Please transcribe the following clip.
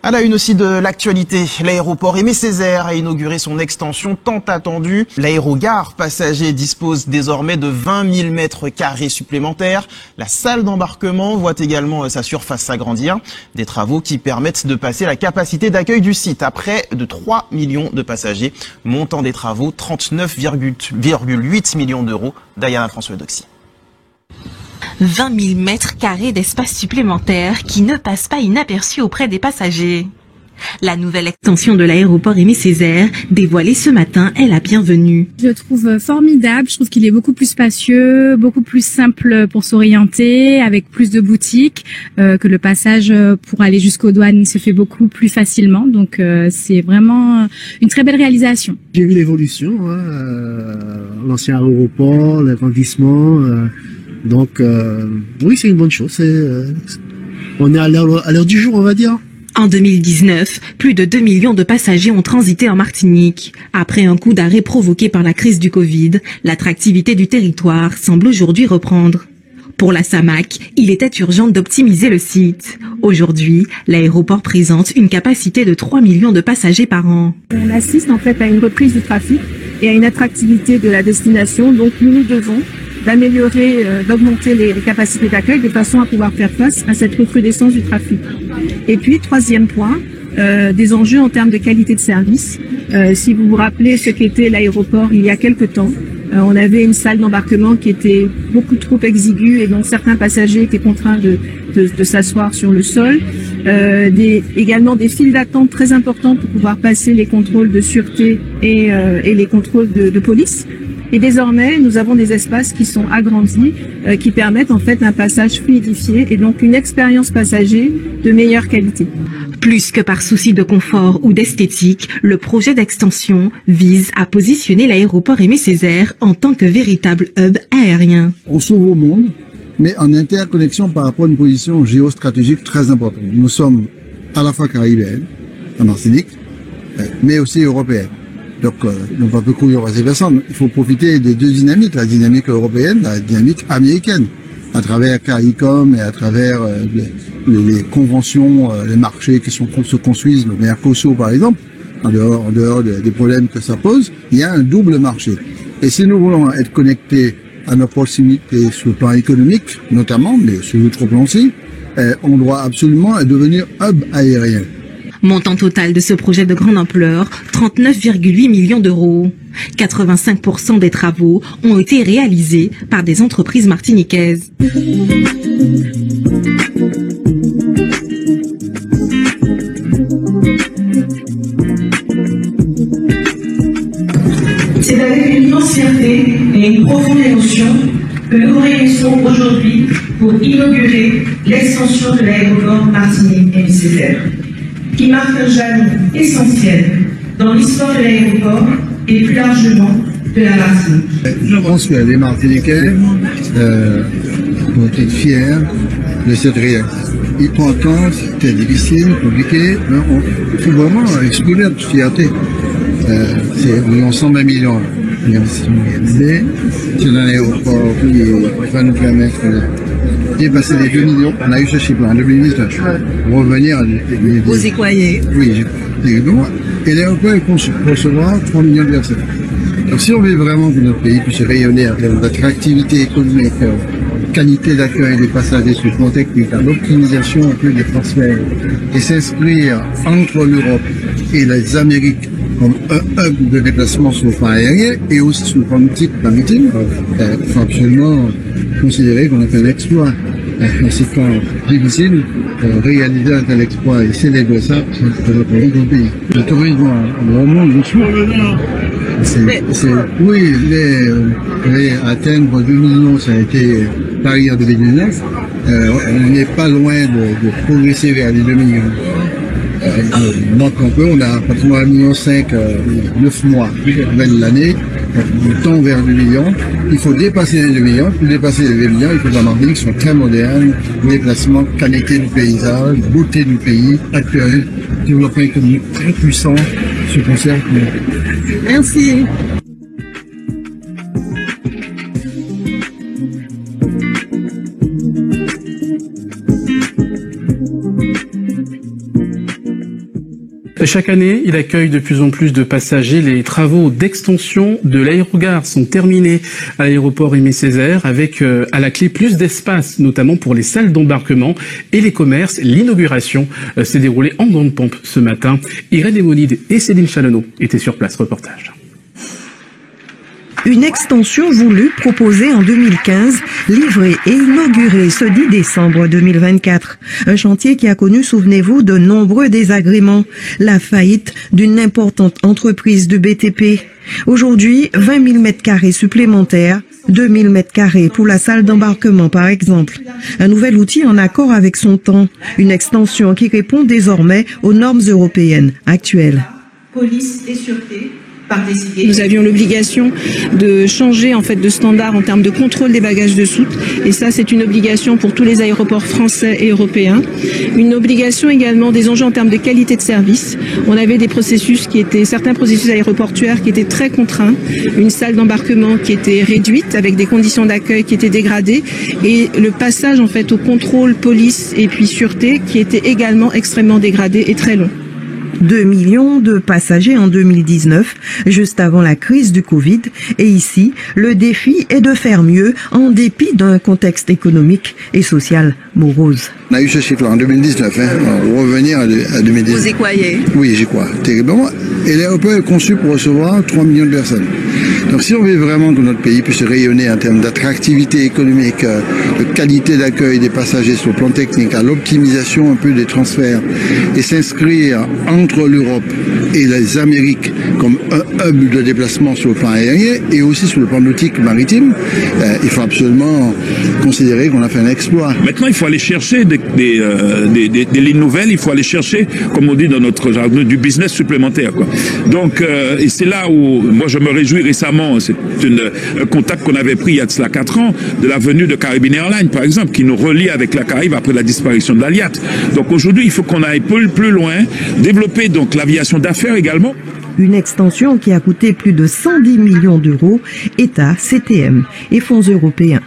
À la une aussi de l'actualité, l'aéroport Aimé Césaire a inauguré son extension tant attendue. L'aérogare passager dispose désormais de 20 000 mètres carrés supplémentaires. La salle d'embarquement voit également sa surface s'agrandir. Des travaux qui permettent de passer la capacité d'accueil du site à près de 3 millions de passagers. Montant des travaux, 39,8 millions d'euros. Diana François-Doxy. 20 000 mètres carrés d'espace supplémentaire qui ne passent pas inaperçus auprès des passagers. La nouvelle extension de l'aéroport Aimé Césaire, dévoilée ce matin, est la bienvenue. Je le trouve formidable, je trouve qu'il est beaucoup plus spacieux, beaucoup plus simple pour s'orienter, avec plus de boutiques, que le passage pour aller jusqu'aux douanes se fait beaucoup plus facilement. Donc c'est vraiment une très belle réalisation. J'ai vu l'évolution, l'ancien aéroport, l'agrandissement. Donc, oui, c'est une bonne chose. On est à l'heure du jour, on va dire. En 2019, plus de 2 millions de passagers ont transité en Martinique. Après un coup d'arrêt provoqué par la crise du Covid, l'attractivité du territoire semble aujourd'hui reprendre. Pour la SAMAC, il était urgent d'optimiser le site. Aujourd'hui, l'aéroport présente une capacité de 3 millions de passagers par an. On assiste en fait à une reprise du trafic et à une attractivité de la destination. Donc nous devons d'améliorer, d'augmenter les capacités d'accueil de façon à pouvoir faire face à cette recrudescence du trafic. Et puis, troisième point, des enjeux en termes de qualité de service. Si vous vous rappelez ce qu'était l'aéroport il y a quelque temps, on avait une salle d'embarquement qui était beaucoup trop exiguë et donc certains passagers étaient contraints de s'asseoir sur le sol. Également des files d'attente très importantes pour pouvoir passer les contrôles de sûreté et les contrôles de police. Et désormais, nous avons des espaces qui sont agrandis, qui permettent en fait un passage fluidifié et donc une expérience passager de meilleure qualité. Plus que par souci de confort ou d'esthétique, le projet d'extension vise à positionner l'aéroport Aimé Césaire en tant que véritable hub aérien. On s'ouvre au monde, mais en interconnexion par rapport à une position géostratégique très importante. Nous sommes à la fois caribéennes, en Martinique, mais aussi européennes. Donc, on ne peut courir à ces personnes. Il faut profiter des deux dynamiques, la dynamique européenne, la dynamique américaine, à travers CARICOM et à travers les conventions, les marchés qui se construisent, le Mercosur par exemple, en dehors des problèmes que ça pose, il y a un double marché. Et si nous voulons être connectés à nos proximités sur le plan économique, notamment, mais sur l'autre plan aussi, on doit absolument devenir hub aérien. Montant total de ce projet de grande ampleur, 39,8 millions d'euros. 85% des travaux ont été réalisés par des entreprises martiniquaises. C'est avec une immense fierté et une profonde émotion que nous réunissons aujourd'hui pour inaugurer l'extension de l'aéroport Martinique-Aimé Césaire, qui marque un jalon essentiel dans l'histoire de l'aéroport et plus largement de la Martinique. Je pense que les Martiniquais vont être fiers de cette réalisation. Il prend un temps, c'était difficile, compliqué, mais il faut vraiment exprimer notre fierté. C'est environ 120 millions réalisés. C'est un aéroport qui va nous permettre dépasser les 2 millions. On a eu ce chiffre en 2019. Revenir à Vous y croyez? Oui, et l'aéroport est conçu pour recevoir 3 millions de personnes. Donc si on veut vraiment que notre pays puisse rayonner en termes d'attractivité économique, qualité d'accueil des passagers sur le plan technique, l'optimisation un peu des transferts et s'inscrire entre l'Europe et les Amériques comme un hub de déplacement sur le plan aérien et aussi sur le plan maritime, il faut absolument considérer qu'on a fait un exploit. C'est pas difficile réaliser un tel exploit et célébrer ça pour notre pays. Le tourisme au monde, oui, atteindre 2 millions, ça a été Paris en 2019. On n'est pas loin de progresser vers les 2 millions. Donc on a pratiquement 1,5 million 9 mois de l'année, on tend vers 2 millions. Il faut dépasser les 2 millions. Pour dépasser les 2 millions, il faut que la Martinique soit très moderne, déplacement, qualité du paysage, beauté du pays, accueil, développement économique très puissant, se conserve. Merci. Chaque année, il accueille de plus en plus de passagers. Les travaux d'extension de l'aérogare sont terminés à l'aéroport Aimé Césaire avec à la clé plus d'espace, notamment pour les salles d'embarquement et les commerces. L'inauguration s'est déroulée en grande pompe ce matin. Irène Emonide et Céline Chalonneau étaient sur place. Reportage. Une extension voulue, proposée en 2015, livrée et inaugurée ce 10 décembre 2024. Un chantier qui a connu, souvenez-vous, de nombreux désagréments. La faillite d'une importante entreprise de BTP. Aujourd'hui, 20 000 m² supplémentaires, 2 000 m² pour la salle d'embarquement par exemple. Un nouvel outil en accord avec son temps. Une extension qui répond désormais aux normes européennes actuelles. Police et sûreté. Nous avions l'obligation de changer en fait de standard en termes de contrôle des bagages de soute, et ça c'est une obligation pour tous les aéroports français et européens. Une obligation également des enjeux en termes de qualité de service. On avait des processus certains processus aéroportuaires qui étaient très contraints, une salle d'embarquement qui était réduite avec des conditions d'accueil qui étaient dégradées, et le passage en fait au contrôle police et puis sûreté qui était également extrêmement dégradé et très long. 2 millions de passagers en 2019, juste avant la crise du Covid. Et ici, le défi est de faire mieux en dépit d'un contexte économique et social morose. On a eu ce chiffre en 2019, revenir à 2019. Vous y croyez? Oui, j'y crois, terriblement. Et l'aéroport est conçu pour recevoir 3 millions de personnes. Donc si on veut vraiment que notre pays puisse rayonner en termes d'attractivité économique, de qualité d'accueil des passagers sur le plan technique, à l'optimisation un peu des transferts, et s'inscrire entre l'Europe et les Amériques comme un hub de déplacement sur le plan aérien et aussi sur le plan nautique maritime, il faut absolument considérer qu'on a fait un exploit. Maintenant, il faut aller chercher des lignes nouvelles, il faut aller chercher, comme on dit dans notre jargon, du business supplémentaire, quoi. Donc, et c'est là où, moi, je me réjouis récemment, c'est un contact qu'on avait pris il y a de cela 4 ans, de la venue de Caribbean Airlines, par exemple, qui nous relie avec la Caraïbe après la disparition de l'Aliat. Donc aujourd'hui, il faut qu'on aille plus loin, développer donc l'aviation d'affaires également. Une extension qui a coûté plus de 110 millions d'euros, État, CTM et fonds européens.